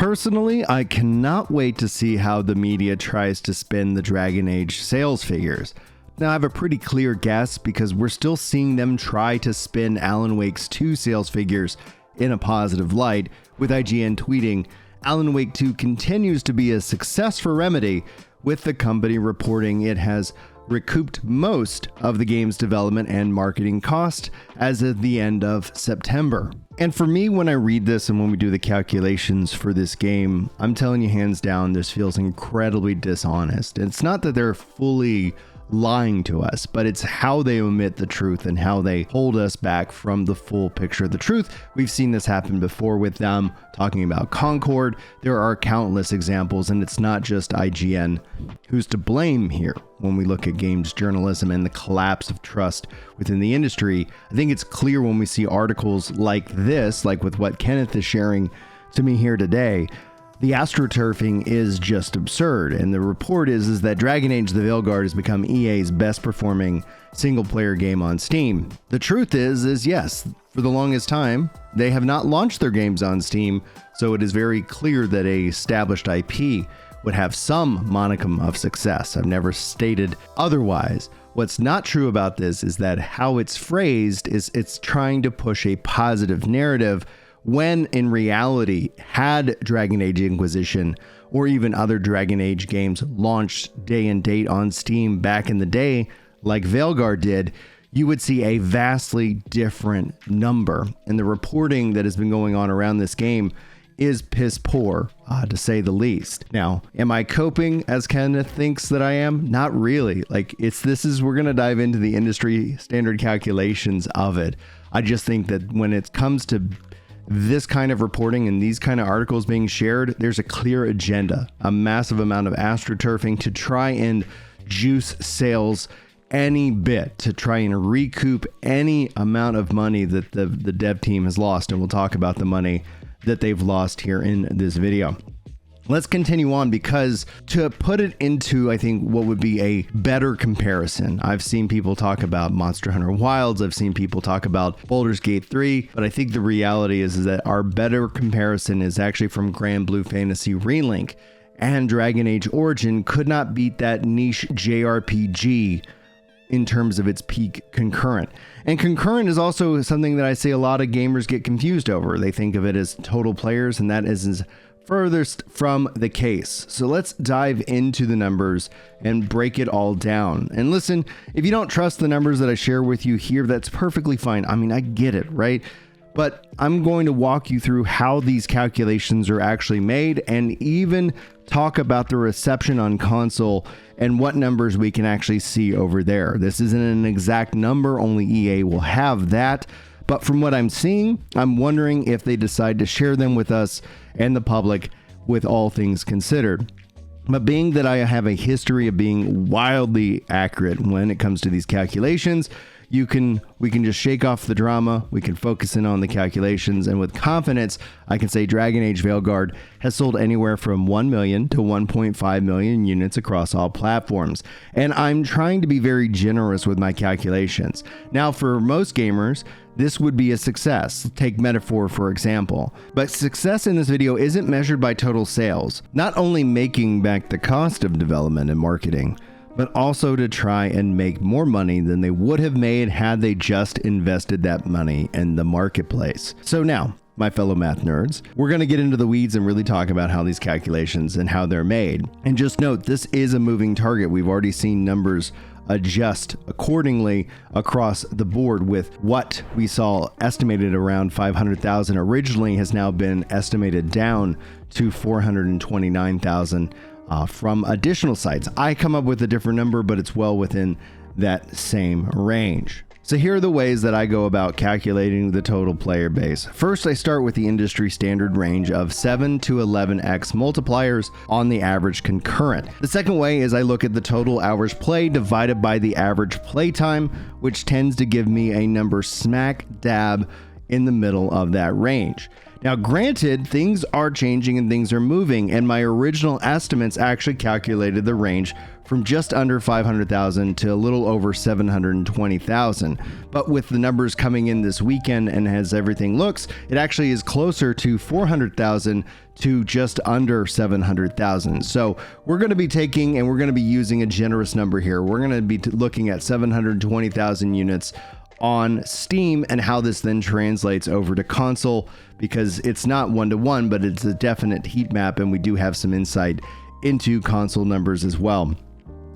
Personally, I cannot wait to see how the media tries to spin the Dragon Age sales figures. Now, I have a pretty clear guess because we're still seeing them try to spin Alan Wake's 2 sales figures in a positive light, with IGN tweeting, "Alan Wake 2 continues to be a success for Remedy, with the company reporting it has recouped most of the game's development and marketing cost as of the end of September." And for me, when I read this and when we do the calculations for this game, I'm telling you hands down, this feels incredibly dishonest. It's not that they're fully lying to us, but it's how they omit the truth and how they hold us back from the full picture of the truth. We've seen this happen before with them talking about Concord. There are countless examples, and it's not just IGN who's to blame here. When we look at games journalism and the collapse of trust within the industry, I think it's clear when we see articles like this, like with what Kenneth is sharing to me here today. The Astroturfing is just absurd, and the report is that Dragon Age the Veilguard has become EA's best performing single player game on Steam. The truth is yes, for the longest time, they have not launched their games on Steam, so it is very clear that a established IP would have some modicum of success. I've never stated otherwise. What's not true about this is that how it's phrased is it's trying to push a positive narrative, when in reality, had Dragon Age Inquisition or even other Dragon Age games launched day and date on Steam back in the day, like Veilguard did, you would see a vastly different number. And the reporting that has been going on around this game is piss poor, to say the least. Now, am I coping as Kenneth thinks that I am? Not really. We're going to dive into the industry standard calculations of it. I just think that when it comes to this kind of reporting and these kind of articles being shared, there's a clear agenda, a massive amount of astroturfing to try and juice sales any bit, to try and recoup any amount of money that the dev team has lost. And we'll talk about the money that they've lost here in this video. Let's continue on, because to put it into, I think, what would be a better comparison, I've seen people talk about Monster Hunter Wilds, I've seen people talk about Boulders Gate 3, but I think the reality is that our better comparison is actually from Grand Blue Fantasy Relink, and Dragon Age Origin could not beat that niche JRPG in terms of its peak concurrent. And concurrent is also something that I see a lot of gamers get confused over. They think of it as total players, and that is furthest from the case. So let's dive into the numbers and break it all down. And listen, if you don't trust the numbers that I share with you here, that's perfectly fine. I mean, I get it, right? But I'm going to walk you through how these calculations are actually made, and even talk about the reception on console and what numbers we can actually see over there. This isn't an exact number, only EA will have that. But from what I'm seeing, I'm wondering if they decide to share them with us and the public, with all things considered. But being that I have a history of being wildly accurate when it comes to these calculations, we can just shake off the drama, we can focus in on the calculations, and with confidence, I can say Dragon Age Veilguard has sold anywhere from 1 million to 1.5 million units across all platforms. And I'm trying to be very generous with my calculations. Now, for most gamers, this would be a success. Take Metaphor, for example. But success in this video isn't measured by total sales, not only making back the cost of development and marketing, but also to try and make more money than they would have made had they just invested that money in the marketplace. So now, my fellow math nerds, we're going to get into the weeds and really talk about how these calculations and how they're made. And just note, this is a moving target. We've already seen numbers adjust accordingly across the board, with what we saw estimated around 500,000 originally has now been estimated down to 429,000 from additional sites. I come up with a different number, but it's well within that same range. So here are the ways that I go about calculating the total player base. First, I start with the industry standard range of 7 to 11x multipliers on the average concurrent. The second way is I look at the total hours played divided by the average playtime, which tends to give me a number smack dab in the middle of that range. Now, granted, things are changing and things are moving, and my original estimates actually calculated the range from just under 500,000 to a little over 720,000. But with the numbers coming in this weekend and as everything looks, it actually is closer to 400,000 to just under 700,000. So we're going to be taking and we're going to be using a generous number here. We're going to be looking at 720,000 units on Steam and how this then translates over to console, because it's not one-to-one, but it's a definite heat map, and we do have some insight into console numbers as well.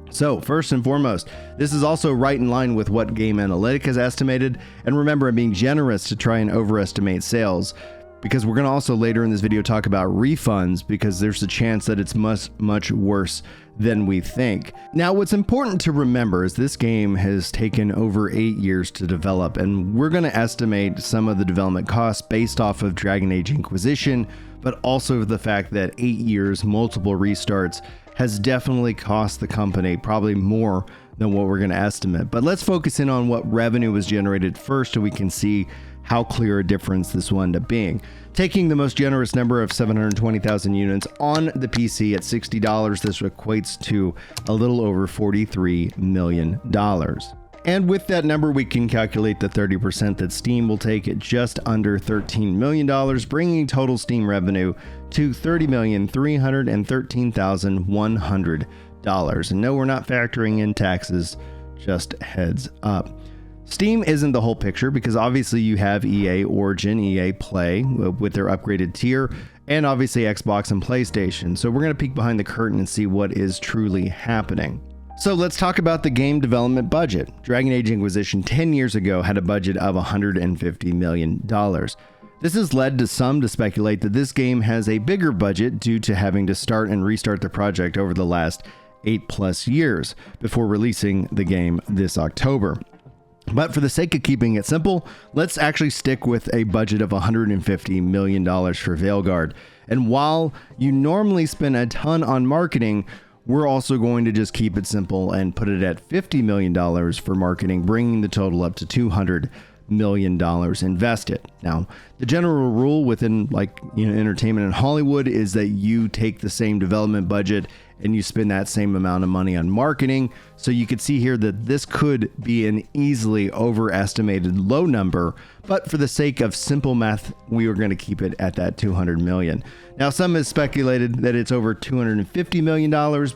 So first and foremost, this is also right in line with what Game Analytic has estimated. And remember, I'm being generous to try and overestimate sales, because we're going to also later in this video talk about refunds, because there's a chance that it's much worse than we think. Now, what's important to remember is this game has taken over 8 years to develop, and we're going to estimate some of the development costs based off of Dragon Age Inquisition, but also the fact that 8 years, multiple restarts, has definitely cost the company probably more than what we're going to estimate. But let's focus in on what revenue was generated first, so we can see how clear a difference this will end up being. Taking the most generous number of 720,000 units on the PC at $60, this equates to a little over $43 million. And with that number, we can calculate the 30% that Steam will take at just under $13 million, bringing total Steam revenue to $30,313,100. And no, we're not factoring in taxes, just heads up. Steam isn't the whole picture, because obviously you have EA Origin, EA Play with their upgraded tier, and obviously Xbox and PlayStation. So we're going to peek behind the curtain and see what is truly happening. So let's talk about the game development budget. Dragon Age Inquisition 10 years ago had a budget of $150 million. This has led to some to speculate that this game has a bigger budget due to having to start and restart the project over the last 8+ years before releasing the game this October. But for the sake of keeping it simple, let's actually stick with a budget of $150 million for Veilguard. And while you normally spend a ton on marketing, we're also going to just keep it simple and put it at $50 million for marketing, bringing the total up to $200 million invested. Now, the general rule within entertainment and Hollywood is that you take the same development budget and you spend that same amount of money on marketing. So you could see here that this could be an easily overestimated low number, but for the sake of simple math, we were going to keep it at that $200 million. Now, some has speculated that it's over $250 million,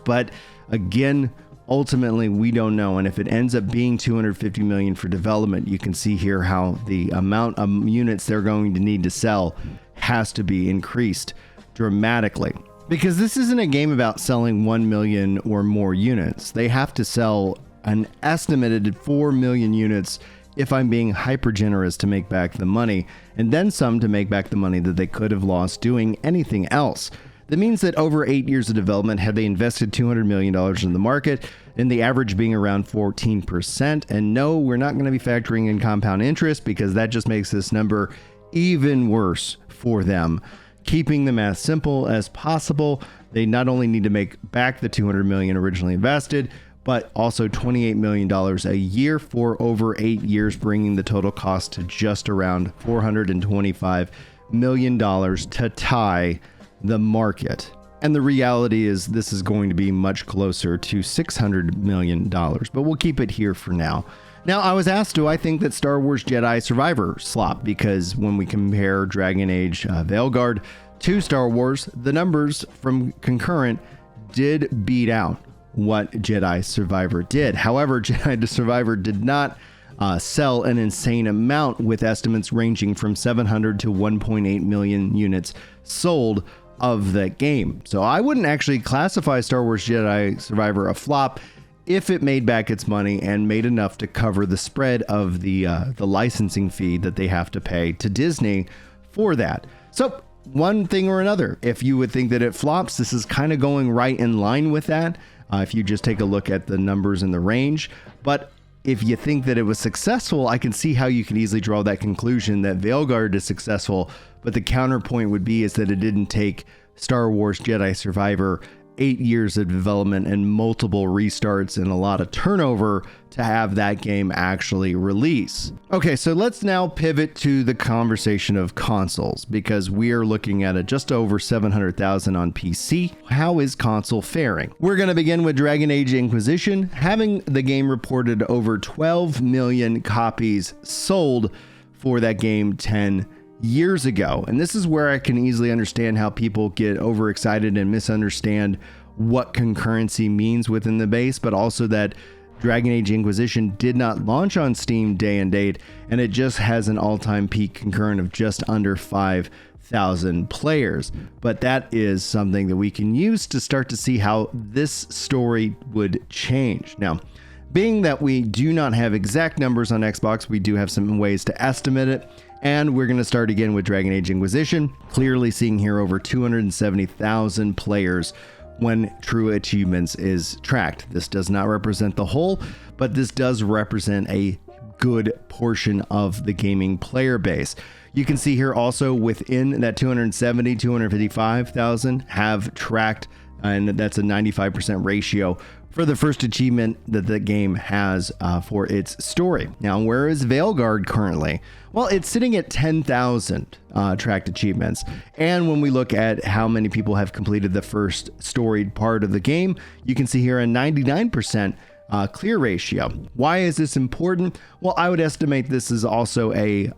but again, ultimately, we don't know. And if it ends up being $250 million for development, you can see here how the amount of units they're going to need to sell has to be increased dramatically. Because this isn't a game about selling 1 million or more units. They have to sell an estimated 4 million units, if I'm being hyper generous, to make back the money, and then some to make back the money that they could have lost doing anything else. That means that over 8 years of development, had they invested $200 million in the market, and the average being around 14%. And no, we're not going to be factoring in compound interest, because that just makes this number even worse for them. Keeping the math simple as possible, they not only need to make back the $200 million originally invested, but also $28 million a year for over 8 years, bringing the total cost to just around $425 million to tie the market. And the reality is this is going to be much closer to $600 million, but we'll keep it here for now. Now, I was asked, do I think that Star Wars Jedi Survivor slop? Because when we compare Dragon Age Veilguard to Star Wars, the numbers from Concurrent did beat out what Jedi Survivor did. However, Jedi Survivor did not sell an insane amount, with estimates ranging from 700 to 1.8 million units sold of that game. So I wouldn't actually classify Star Wars Jedi Survivor a flop if it made back its money and made enough to cover the spread of the licensing fee that they have to pay to Disney for that. So one thing or another, if you would think that it flops, this is kind of going right in line with that. If you just take a look at the numbers in the range. But if you think that it was successful, I can see how you can easily draw that conclusion that Veilguard is successful. But the counterpoint would be is that it didn't take Star Wars Jedi Survivor 8 years of development and multiple restarts and a lot of turnover to have that game actually release. Okay, so let's now pivot to the conversation of consoles, because we are looking at just over 700,000 on PC. How is console faring? We're going to begin with Dragon Age Inquisition, having the game reported over 12 million copies sold for that game 10 years ago. And this is where I can easily understand how people get overexcited and misunderstand what concurrency means within the base, but also that Dragon Age Inquisition did not launch on Steam day and date, and it just has an all-time peak concurrent of just under 5,000 players. But that is something that we can use to start to see how this story would change. Now, being that we do not have exact numbers on Xbox, we do have some ways to estimate it. And we're going to start again with Dragon Age Inquisition, clearly seeing here over 270,000 players when True Achievements is tracked. This does not represent the whole, but this does represent a good portion of the gaming player base. You can see here also within that 255,000 have tracked, and that's a 95% ratio for the first achievement that the game has for its story. Now, where is Veilguard currently? Well, it's sitting at 10,000 tracked achievements. And when we look at how many people have completed the first storied part of the game, you can see here a 99% clear ratio. Why is this important? Well, I would estimate this is also a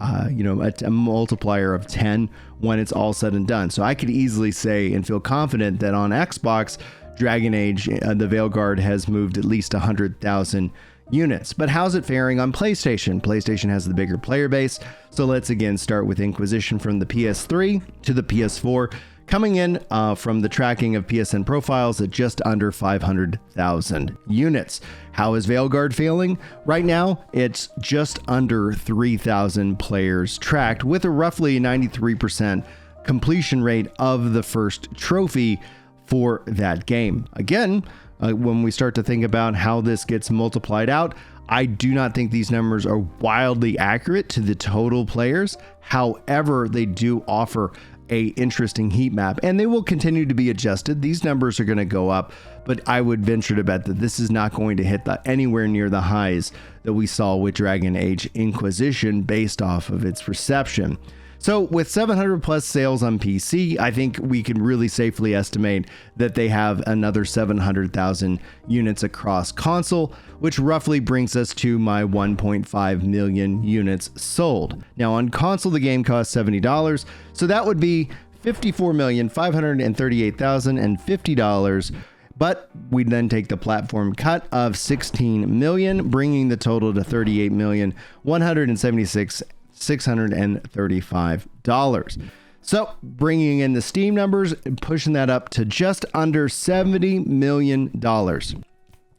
multiplier of 10 when it's all said and done. So I could easily say and feel confident that on Xbox, Dragon Age, the Veilguard has moved at least 100,000 units. But how's it faring on PlayStation? PlayStation has the bigger player base. So let's again start with Inquisition from the PS3 to the PS4, coming in from the tracking of PSN profiles at just under 500,000 units. How is Veilguard failing? Right now, it's just under 3,000 players tracked with a roughly 93% completion rate of the first trophy for that game. Again, when we start to think about how this gets multiplied out, I do not think these numbers are wildly accurate to the total players. However, they do offer a interesting heat map, and they will continue to be adjusted. These numbers are going to go up, but I would venture to bet that this is not going to hit anywhere near the highs that we saw with Dragon Age Inquisition based off of its reception. So with 700 plus sales on PC, I think we can really safely estimate that they have another 700,000 units across console, which roughly brings us to my 1.5 million units sold. Now on console, the game costs $70, so that would be $54,538,050. But we then take the platform cut of 16 million, bringing the total to $38,176,635. So bringing in the Steam numbers and pushing that up to just under $70 million.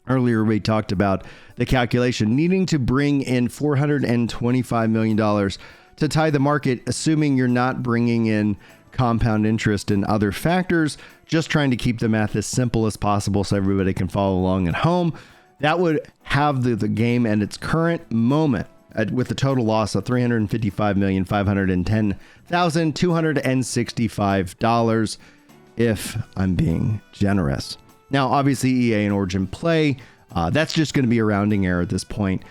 Earlier, we talked about the calculation needing to bring in $425 million to tie the market, assuming you're not bringing in compound interest and other factors, just trying to keep the math as simple as possible so everybody can follow along at home. That would have the game at its current moment with a total loss of $355,510,265 if I'm being generous. Now, obviously, EA and Origin Play, that's just going to be a rounding error at this point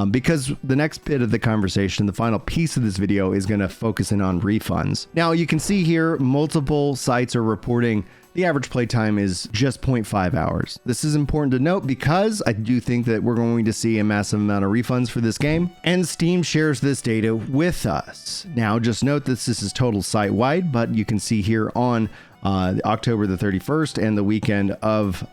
because the next bit of the conversation, the final piece of this video, is going to focus in on refunds. Now, you can see here multiple sites are reporting the average playtime is just 0.5 hours. This is important to note because I do think that we're going to see a massive amount of refunds for this game, and Steam shares this data with us. Now, just note that this is total site-wide, but you can see here on October the 31st and the weekend of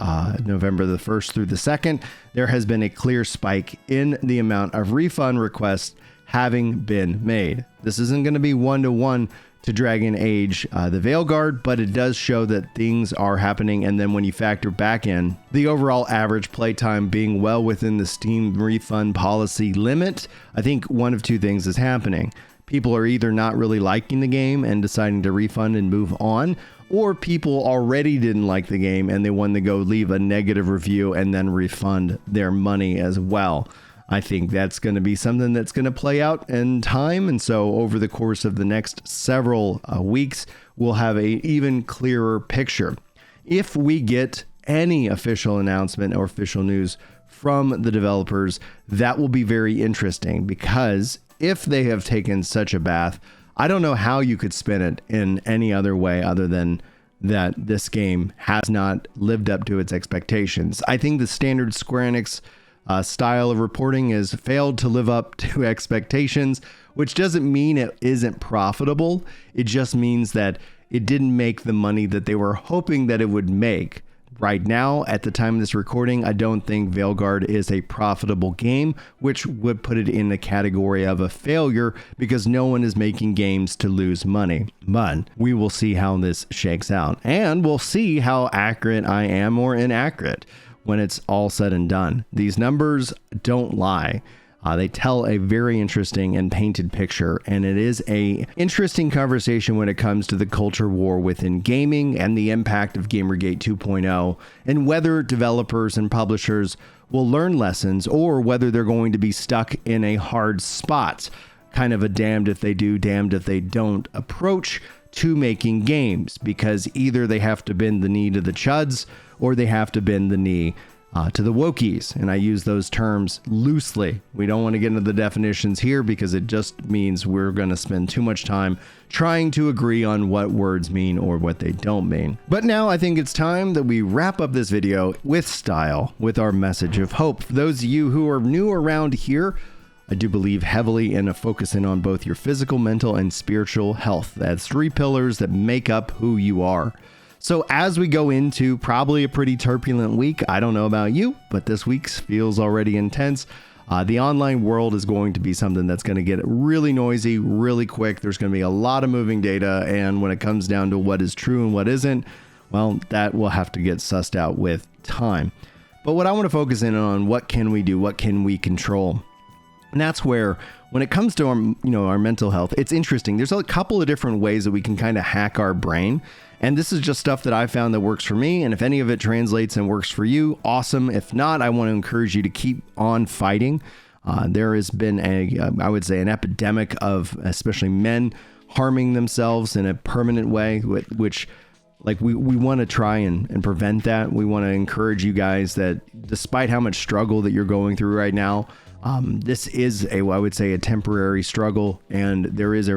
November the 1st through the 2nd, there has been a clear spike in the amount of refund requests having been made. This isn't going to be one-to-one to Dragon Age the Veilguard, but it does show that things are happening. And then when you factor back in the overall average playtime being well within the Steam refund policy limit, I think one of two things is happening. People are either not really liking the game and deciding to refund and move on, or people already didn't like the game and they wanted to go leave a negative review and then refund their money as well. I think that's going to be something that's going to play out in time. And so over the course of the next several weeks, we'll have an even clearer picture. if we get any official announcement or official news from the developers, that will be very interesting, because if they have taken such a bath, I don't know how you could spin it in any other way other than that this game has not lived up to its expectations. I think the standard Square Enix style of reporting has failed to live up to expectations, which doesn't mean it isn't profitable. It just means that it didn't make the money that they were hoping that it would make. Right now, at the time of this recording, I don't think Veilguard is a profitable game, which would put it in the category of a failure because no one is making games to lose money. But we will see how this shakes out, and we'll see how accurate I am or inaccurate when it's all said and done. These numbers don't lie. They tell a very interesting and painted picture, and it is a interesting conversation when it comes to the culture war within gaming and the impact of Gamergate 2.0, and whether developers and publishers will learn lessons or whether they're going to be stuck in a hard spot, kind of a damned if they do, damned if they don't approach to making games, because either they have to bend the knee to the chuds or they have to bend the knee to the wokies. And I use those terms loosely. We don't want to get into the definitions here because it just means we're going to spend too much time trying to agree on what words mean or what they don't mean. But now I think it's time that we wrap up this video with style, with our message of hope. For those of you who are new around here, I do believe heavily in focusing on both your physical, mental, and spiritual health. That's 3 pillars that make up who you are. So as we go into probably a pretty turbulent week, I don't know about you, but this week feels already intense. The online world is going to be something that's going to get really noisy, really quick. There's going to be a lot of moving data. And when it comes down to what is true and what isn't, well, that will have to get sussed out with time. But what I want to focus in on, what can we do? What can we control? And that's where, when it comes to our mental health, it's interesting. There's a couple of different ways that we can kind of hack our brain. And this is just stuff that I found that works for me. And if any of it translates and works for you, awesome. If not, I want to encourage you to keep on fighting. There has been I would say, an epidemic of especially men harming themselves in a permanent way, which like we want to try and prevent that. We want to encourage you guys that despite how much struggle that you're going through right now, this is I would say a temporary struggle, and there is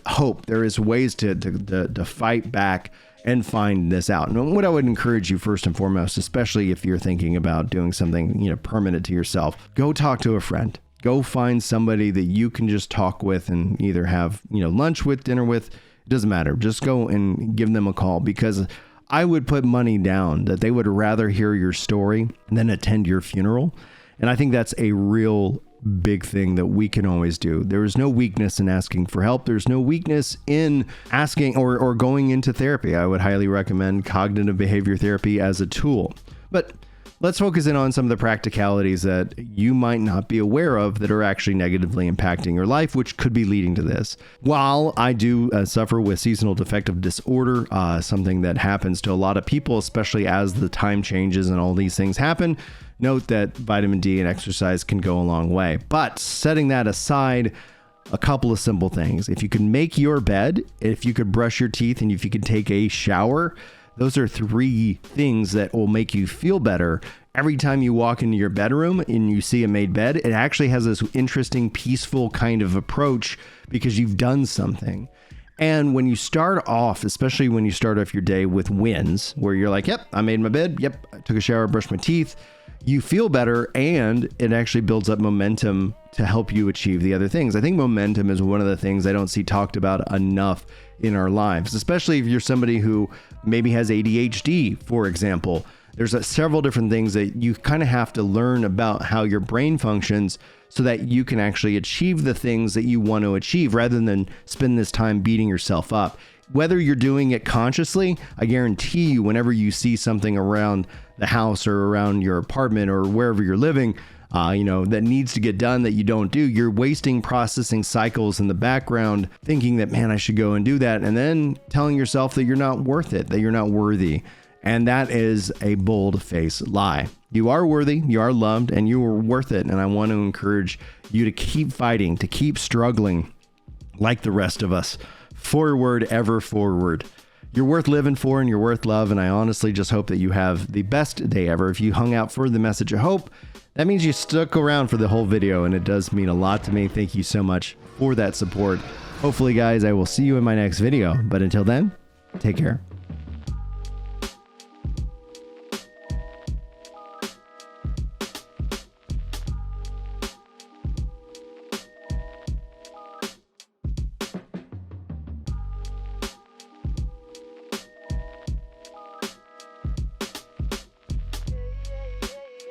hope. There is ways to fight back and find this out. And what I would encourage you first and foremost, especially if you're thinking about doing something, permanent to yourself, go talk to a friend. Go find somebody that you can just talk with and either have, lunch with, dinner with. It doesn't matter. Just go and give them a call, because I would put money down that they would rather hear your story than attend your funeral. And I think that's a real big thing that we can always do. There is no weakness in asking for help. There's no weakness in asking or going into therapy. I would highly recommend cognitive behavior therapy as a tool. But let's focus in on some of the practicalities that you might not be aware of that are actually negatively impacting your life, which could be leading to this. While I do suffer with seasonal affective disorder, something that happens to a lot of people, especially as the time changes and all these things happen, note that vitamin D and exercise can go a long way. But setting that aside, a couple of simple things. If you can make your bed, if you could brush your teeth, and if you could take a shower, those are 3 things that will make you feel better. Every time you walk into your bedroom and you see a made bed, it actually has this interesting, peaceful kind of approach because you've done something. And when you start off, especially when you start off your day with wins, where you're like, yep, I made my bed. Yep, I took a shower, brushed my teeth. You feel better, and it actually builds up momentum to help you achieve the other things. I think momentum is one of the things I don't see talked about enough in our lives, especially if you're somebody who maybe has ADHD, for example. There's several different things that you kind of have to learn about how your brain functions so that you can actually achieve the things that you want to achieve rather than spend this time beating yourself up. Whether you're doing it consciously, I guarantee you, whenever you see something around the house or around your apartment or wherever you're living, that needs to get done that you don't do, you're wasting processing cycles in the background, thinking that, man, I should go and do that. And then telling yourself that you're not worth it, that you're not worthy. And that is a bold-faced lie. You are worthy, you are loved, and you are worth it. And I want to encourage you to keep fighting, to keep struggling like the rest of us. Forward, ever forward. You're worth living for and you're worth love, and I honestly just hope that you have the best day ever. If you hung out for the message of hope, that means you stuck around for the whole video, and it does mean a lot to me. Thank you so much for that support. Hopefully, guys, I will see you in my next video, but until then, take care.